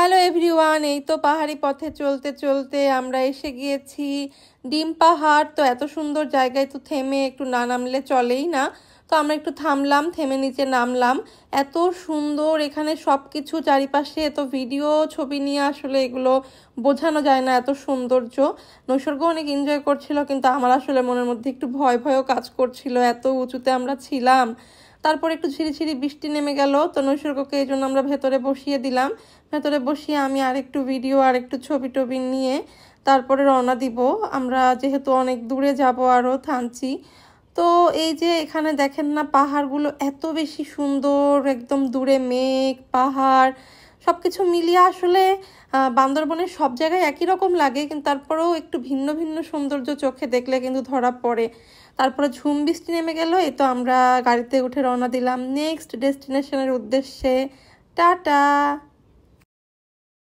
Hello everyone, এই তো পাহাড়ি পথে চলতে চলতে আমরা এসে গিয়েছি ডিম পাহাড়। তো এত সুন্দর জায়গায় তো থেমে একটু না নামলে চলেই না। তো আমরা একটু থামলাম, থেমে নিচে নামলাম। এত সুন্দর এখানে সব কিছু, চারিপাশে এত ভিডিও ছবি নিয়ে আসলে এগুলো বোঝানো যায় না, এত সৌন্দর্য। নৈসর্গ অনেক এনজয় করছিল, কিন্তু আমার আসলে মনের মধ্যে একটু ভয় ভয়ও কাজ করছিল, এত উঁচুতে আমরা ছিলাম। তারপর একটু ঝিরিঝিরি বৃষ্টি নেমে গেল, তো নৈসর্গকে এই জন্য আমরা ভেতরে বসিয়ে দিলাম। ভেতরে বসিয়ে আমি আরেকটু ভিডিও আর একটু ছবি টবি নিয়ে তারপরে রওনা দিব। আমরা যেহেতু অনেক দূরে যাব, আরও থানচি। তো এই যে এখানে দেখেন না, পাহাড়গুলো এত বেশি সুন্দর, একদম দূরে মেঘ পাহাড় সব কিছু মিলিয়ে আসলে বান্দরবনের সব জায়গায় একই রকম লাগে, কিন্তু তারপরেও একটু ভিন্ন ভিন্ন সৌন্দর্য চোখে দেখলে কিন্তু ধরা পড়ে। তারপরে ঝুম বৃষ্টি নেমে গেল, এই তো আমরা গাড়িতে উঠে রওনা দিলাম নেক্সট ডেস্টিনেশনের উদ্দেশ্যে। টাটা।